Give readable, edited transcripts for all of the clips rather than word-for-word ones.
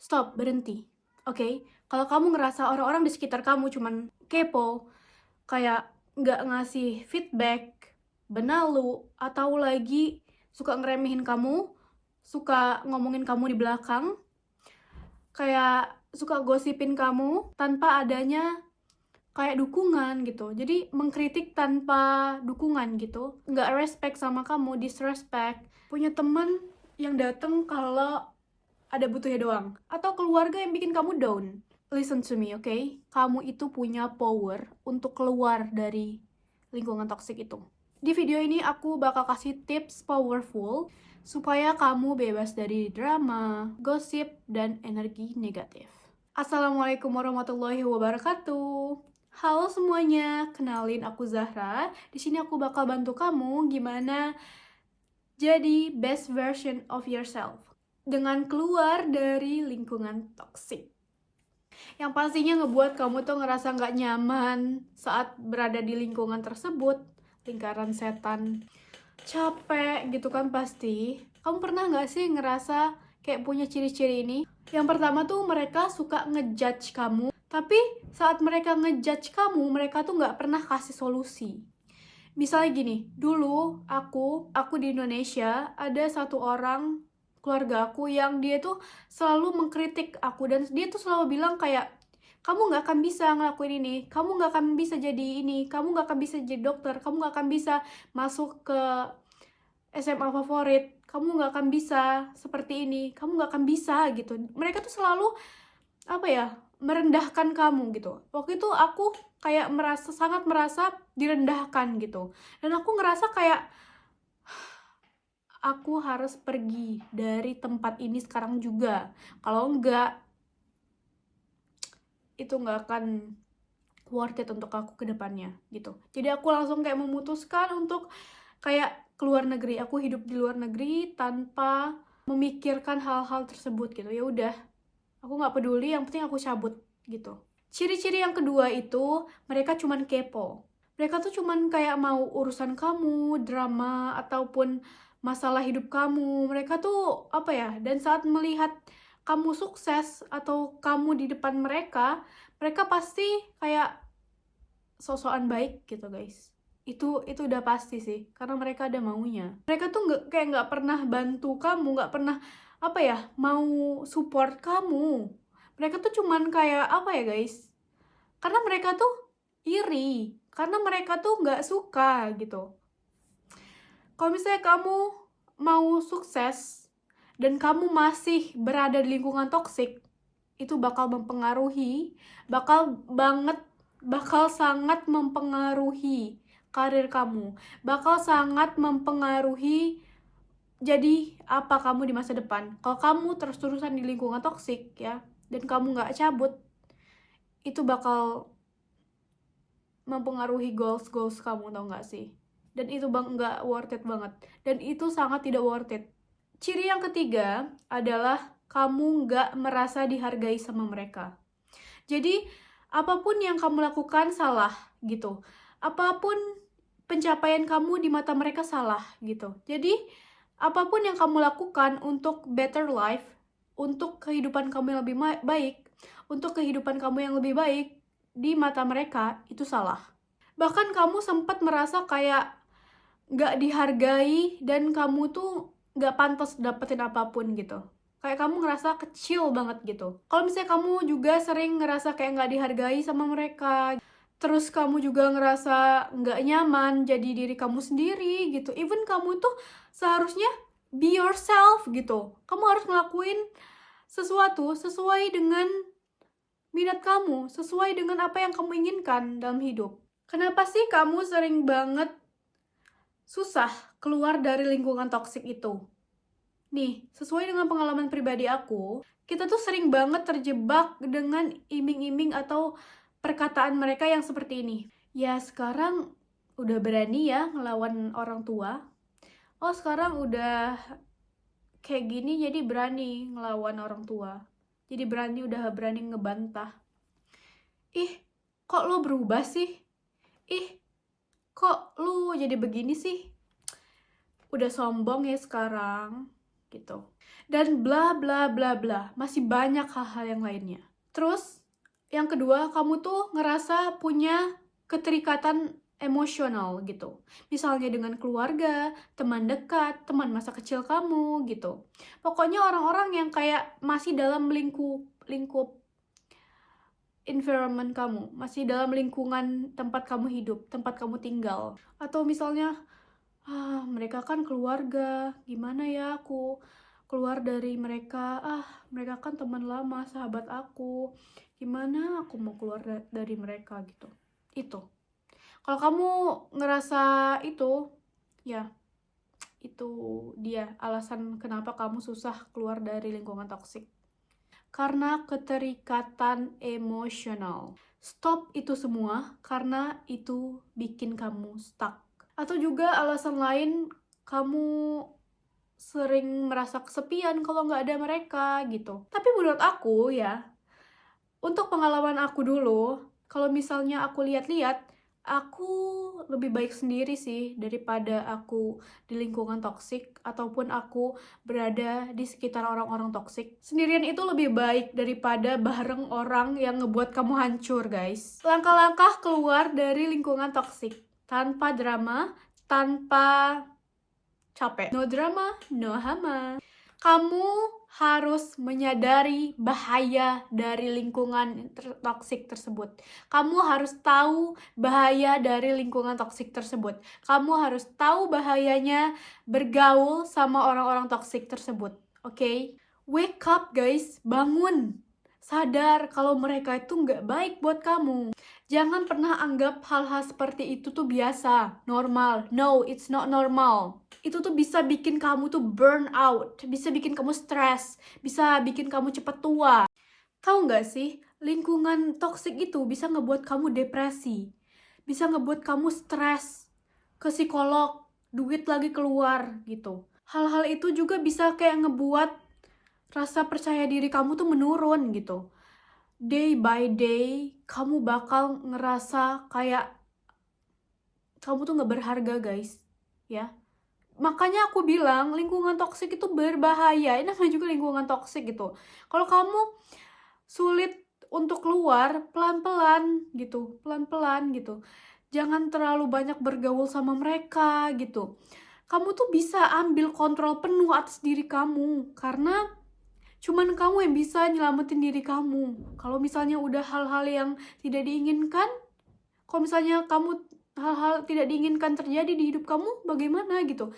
stop, berhenti. Oke? Kalau kamu ngerasa orang-orang di sekitar kamu cuman kepo, kayak nggak ngasih feedback, benalu, atau lagi suka ngeremehin kamu, suka ngomongin kamu di belakang, kayak suka gosipin kamu tanpa adanya kayak dukungan gitu. Jadi mengkritik tanpa dukungan gitu. Nggak respect sama kamu, disrespect. Punya teman yang datang kalau ada butuhnya doang. Atau keluarga yang bikin kamu down. Listen to me, okay? Kamu itu punya power untuk keluar dari lingkungan toksik itu. Di video ini aku bakal kasih tips powerful supaya kamu bebas dari drama, gosip, dan energi negatif. Assalamualaikum warahmatullahi wabarakatuh. Halo semuanya, kenalin aku Zahra. Di sini aku bakal bantu kamu gimana jadi best version of yourself dengan keluar dari lingkungan toksik. Yang pastinya ngebuat kamu tuh ngerasa nggak nyaman saat berada di lingkungan tersebut, lingkaran setan. Capek gitu kan pasti. Kamu pernah nggak sih ngerasa kayak punya ciri-ciri ini? Yang pertama tuh mereka suka ngejudge kamu, tapi saat mereka ngejudge kamu, mereka tuh nggak pernah kasih solusi. Misalnya gini, dulu aku di Indonesia ada satu orang keluarga aku yang dia tuh selalu mengkritik aku dan dia tuh selalu bilang kayak kamu nggak akan bisa ngelakuin ini, kamu nggak akan bisa jadi ini, kamu nggak akan bisa jadi dokter, kamu nggak akan bisa masuk ke SMA favorit, kamu nggak akan bisa seperti ini, kamu nggak akan bisa gitu. Mereka tuh selalu merendahkan kamu gitu. Waktu itu aku kayak sangat merasa direndahkan gitu, dan aku ngerasa kayak aku harus pergi dari tempat ini sekarang juga. Kalau enggak, itu nggak akan worth it untuk aku ke depannya gitu. Jadi aku langsung kayak memutuskan untuk kayak keluar negeri. Aku hidup di luar negeri tanpa memikirkan hal-hal tersebut gitu. Ya udah, aku nggak peduli, yang penting aku cabut gitu. Ciri-ciri yang kedua itu mereka cuman kepo. Mereka tuh cuman kayak mau urusan kamu, drama ataupun masalah hidup kamu. Mereka tuh dan saat melihat kamu sukses atau kamu di depan mereka, mereka pasti kayak sosokan baik gitu guys. Itu udah pasti sih, karena mereka ada maunya. Mereka tuh nggak pernah bantu kamu, nggak pernah mau support kamu. Mereka tuh cuman kayak guys, karena mereka tuh iri, karena mereka tuh nggak suka gitu. Kalau misalnya kamu mau sukses dan kamu masih berada di lingkungan toksik, itu bakal mempengaruhi, bakal sangat mempengaruhi karir kamu, bakal sangat mempengaruhi jadi apa kamu di masa depan. Kalau kamu terus-terusan di lingkungan toksik ya, dan kamu nggak cabut, itu bakal mempengaruhi goals kamu, tau nggak sih? Dan itu nggak worth it banget, dan itu sangat tidak worth it. Ciri yang ketiga adalah kamu nggak merasa dihargai sama mereka. Jadi apapun yang kamu lakukan salah gitu, apapun pencapaian kamu di mata mereka salah gitu. Jadi apapun yang kamu lakukan untuk better life, untuk kehidupan kamu yang lebih baik, untuk kehidupan kamu yang lebih baik, di mata mereka itu salah. Bahkan kamu sempat merasa kayak gak dihargai dan kamu tuh gak pantas dapetin apapun gitu. Kayak kamu ngerasa kecil banget gitu. Kalau misalnya kamu juga sering ngerasa kayak gak dihargai sama mereka, terus kamu juga ngerasa gak nyaman jadi diri kamu sendiri gitu. Even kamu tuh seharusnya be yourself gitu. Kamu harus ngelakuin sesuatu sesuai dengan minat kamu, sesuai dengan apa yang kamu inginkan dalam hidup. Kenapa sih kamu sering banget susah keluar dari lingkungan toksik itu? Nih, sesuai dengan pengalaman pribadi aku, kita tuh sering banget terjebak dengan iming-iming atau perkataan mereka yang seperti ini. Ya sekarang udah berani ya ngelawan orang tua. Oh sekarang udah kayak gini jadi berani ngelawan orang tua. Jadi udah berani ngebantah. Ih, kok lo berubah sih? Ih, kok lu jadi begini sih? Udah sombong ya sekarang. gitu. Dan bla bla bla bla, masih banyak hal-hal yang lainnya. Terus, yang kedua, kamu tuh ngerasa punya keterikatan emosional gitu. Misalnya dengan keluarga, teman dekat, teman masa kecil kamu gitu. Pokoknya orang-orang yang kayak masih dalam lingkup environment kamu, masih dalam lingkungan tempat kamu hidup, tempat kamu tinggal. Atau misalnya, mereka kan keluarga, gimana ya aku keluar dari mereka, mereka kan teman lama, sahabat aku, gimana aku mau keluar dari mereka gitu. Itu. Kalau kamu ngerasa itu, ya itu dia alasan kenapa kamu susah keluar dari lingkungan toksik. Karena keterikatan emosional. Stop itu semua karena itu bikin kamu stuck. Atau juga alasan lain, kamu sering merasa kesepian kalau nggak ada mereka gitu. Tapi menurut aku ya, untuk pengalaman aku dulu, kalau misalnya aku lihat-lihat, aku lebih baik sendiri sih daripada aku di lingkungan toksik ataupun aku berada di sekitar orang-orang toksik. Sendirian itu lebih baik daripada bareng orang yang ngebuat kamu hancur, guys. Langkah-langkah keluar dari lingkungan toksik tanpa drama, tanpa capek. No drama, no hama. Kamu harus menyadari bahaya dari lingkungan toksik tersebut. Kamu harus tahu bahaya dari lingkungan toksik tersebut. Kamu harus tahu bahayanya bergaul sama orang-orang toksik tersebut. Oke? Wake up, guys. Bangun. Sadar kalau mereka itu nggak baik buat kamu. Jangan pernah anggap hal-hal seperti itu tuh biasa, normal. No, it's not normal. Itu tuh bisa bikin kamu tuh burn out, bisa bikin kamu stres, bisa bikin kamu cepet tua. Tahu nggak sih, lingkungan toksik itu bisa ngebuat kamu depresi, bisa ngebuat kamu stres, ke psikolog, duit lagi keluar gitu. Hal-hal itu juga bisa kayak ngebuat rasa percaya diri kamu tuh menurun gitu. Day by day, kamu bakal ngerasa kayak kamu tuh gak berharga, guys. Ya. Makanya aku bilang, lingkungan toksik itu berbahaya. Ini namanya juga lingkungan toksik gitu. Kalau kamu sulit untuk keluar, pelan-pelan gitu. Pelan-pelan gitu. Jangan terlalu banyak bergaul sama mereka gitu. Kamu tuh bisa ambil kontrol penuh atas diri kamu. Karena cuman kamu yang bisa nyelamatin diri kamu. Kalau misalnya udah hal-hal yang tidak diinginkan, kalau misalnya kamu hal-hal tidak diinginkan terjadi di hidup kamu, bagaimana gitu?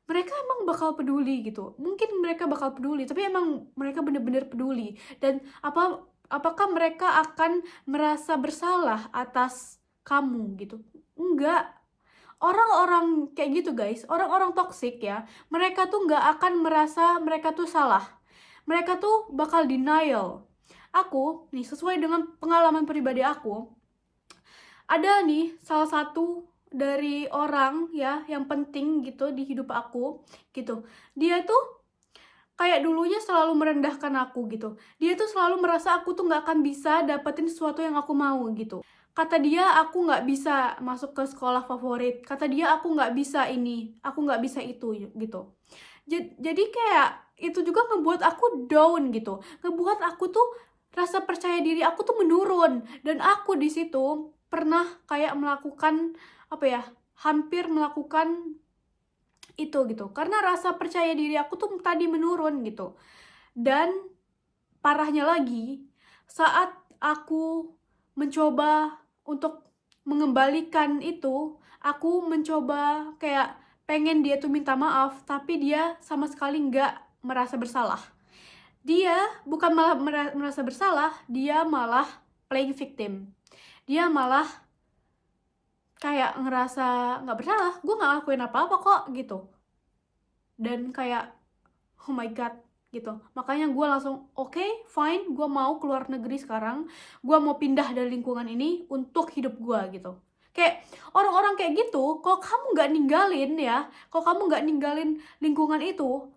Mereka emang bakal peduli gitu. Mungkin mereka bakal peduli, tapi emang mereka bener-bener peduli. Dan apakah mereka akan merasa bersalah atas kamu gitu? Enggak. Orang-orang kayak gitu, guys, orang-orang toksik ya, mereka tuh nggak akan merasa mereka tuh salah. Mereka tuh bakal denial. Aku, nih sesuai dengan pengalaman pribadi aku, ada nih salah satu dari orang ya yang penting gitu di hidup aku gitu. Dia tuh kayak dulunya selalu merendahkan aku gitu. Dia tuh selalu merasa aku tuh nggak akan bisa dapetin sesuatu yang aku mau gitu. Kata dia aku nggak bisa masuk ke sekolah favorit. Kata dia aku nggak bisa ini, aku nggak bisa itu gitu. Jadi kayak itu juga ngebuat aku down gitu, ngebuat aku tuh rasa percaya diri aku tuh menurun. Dan aku di situ pernah kayak melakukan hampir melakukan itu gitu, karena rasa percaya diri aku tuh tadi menurun gitu. Dan parahnya lagi, saat aku mencoba untuk mengembalikan itu, aku mencoba kayak pengen dia tuh minta maaf, tapi dia sama sekali nggak merasa bersalah. Dia bukan malah merasa bersalah, dia malah playing victim. Dia malah kayak ngerasa nggak bersalah, gue nggak ngelakuin apa-apa kok gitu. Dan kayak, oh my god gitu. Makanya gue langsung, oke, fine, gue mau keluar negeri sekarang. Gue mau pindah dari lingkungan ini untuk hidup gue gitu. Kayak orang-orang kayak gitu, kalau kamu nggak ninggalin ya, kalau kamu nggak ninggalin lingkungan itu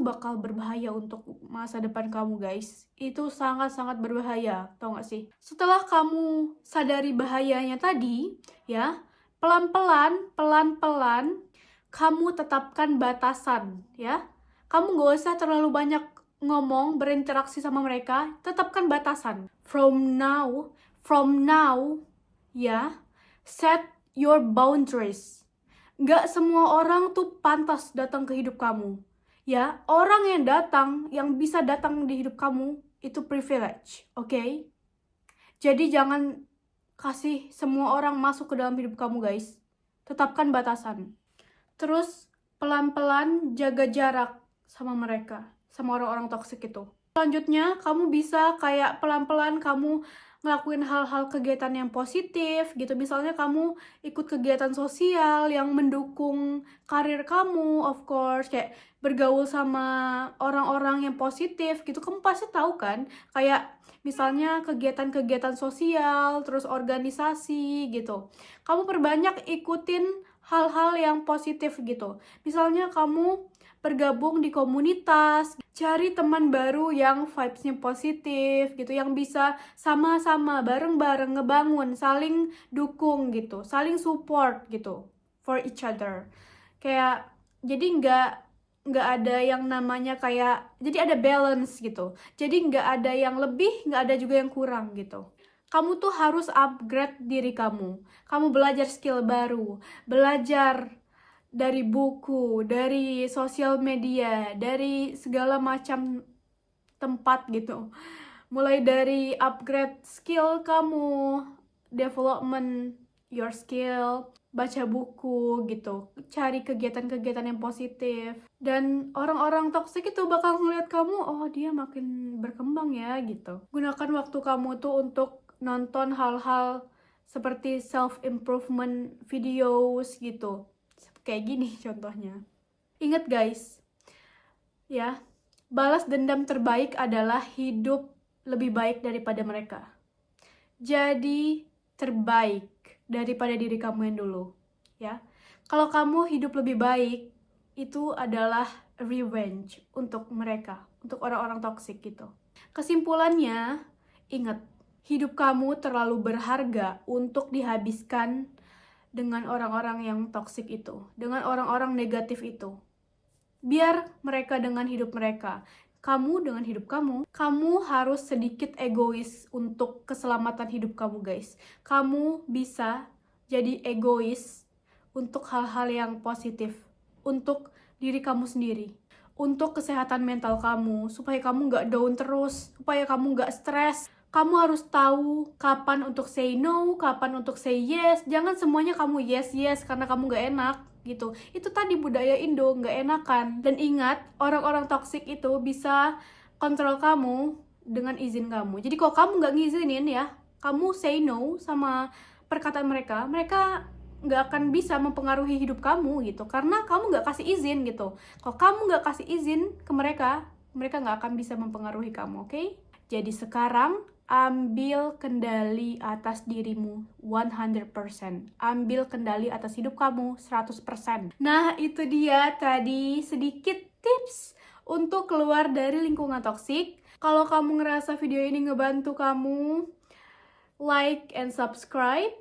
bakal berbahaya untuk masa depan kamu, guys. Itu sangat-sangat berbahaya, tau gak sih? Setelah kamu sadari bahayanya tadi, ya, pelan-pelan kamu tetapkan batasan, ya. Kamu gak usah terlalu banyak ngomong, berinteraksi sama mereka, tetapkan batasan. From now, ya, set your boundaries. Gak semua orang tuh pantas datang ke hidup kamu. Ya, orang yang bisa datang di hidup kamu, itu privilege, oke? Jadi jangan kasih semua orang masuk ke dalam hidup kamu, guys. Tetapkan batasan. Terus, pelan-pelan jaga jarak sama mereka, sama orang-orang toksik itu. Selanjutnya, kamu bisa kayak pelan-pelan kamu ngelakuin hal-hal kegiatan yang positif gitu. Misalnya kamu ikut kegiatan sosial yang mendukung karir kamu, of course, kayak bergaul sama orang-orang yang positif gitu. Kamu pasti tahu kan, kayak misalnya kegiatan-kegiatan sosial, terus organisasi gitu. Kamu perbanyak ikutin hal-hal yang positif gitu. Misalnya kamu bergabung di komunitas, cari teman baru yang vibes-nya positif gitu, yang bisa sama-sama bareng-bareng ngebangun, saling dukung gitu, saling support gitu for each other. Kayak jadi nggak ada yang namanya kayak, jadi ada balance gitu. Jadi nggak ada yang lebih, nggak ada juga yang kurang gitu. Kamu tuh harus upgrade diri kamu. Kamu belajar skill baru, belajar dari buku, dari sosial media, dari segala macam tempat gitu. Mulai dari upgrade skill kamu, development your skill, baca buku gitu, cari kegiatan-kegiatan yang positif. Dan orang-orang toksik itu bakal ngeliat kamu, oh dia makin berkembang ya gitu. Gunakan waktu kamu tuh untuk nonton hal-hal seperti self-improvement videos gitu. Kayak gini contohnya. Ingat guys, ya, balas dendam terbaik adalah hidup lebih baik daripada mereka. Jadi terbaik daripada diri kamu yang dulu, ya. Kalau kamu hidup lebih baik, itu adalah revenge untuk mereka, untuk orang-orang toksik gitu. Kesimpulannya, ingat, hidup kamu terlalu berharga untuk dihabiskan dengan orang-orang yang toksik itu, dengan orang-orang negatif itu. Biar mereka dengan hidup mereka, kamu dengan hidup kamu. Kamu harus sedikit egois untuk keselamatan hidup kamu, guys. Kamu bisa jadi egois untuk hal-hal yang positif, untuk diri kamu sendiri, untuk kesehatan mental kamu, supaya kamu nggak down terus, supaya kamu nggak stres. Kamu harus tahu kapan untuk say no, kapan untuk say yes. Jangan semuanya kamu yes karena kamu nggak enak gitu. Itu tadi budaya Indo, nggak enakan. Dan ingat, orang-orang toksik itu bisa kontrol kamu dengan izin kamu. Jadi kalau kamu nggak ngizinin ya, kamu say no sama perkataan mereka, mereka nggak akan bisa mempengaruhi hidup kamu gitu. Karena kamu nggak kasih izin gitu. Kalau kamu nggak kasih izin ke mereka, mereka nggak akan bisa mempengaruhi kamu, oke? Jadi sekarang, ambil kendali atas dirimu 100%. Ambil kendali atas hidup kamu 100%. Nah, itu dia tadi sedikit tips untuk keluar dari lingkungan toksik. Kalau kamu ngerasa video ini ngebantu kamu, like and subscribe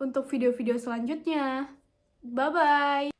untuk video-video selanjutnya. Bye-bye!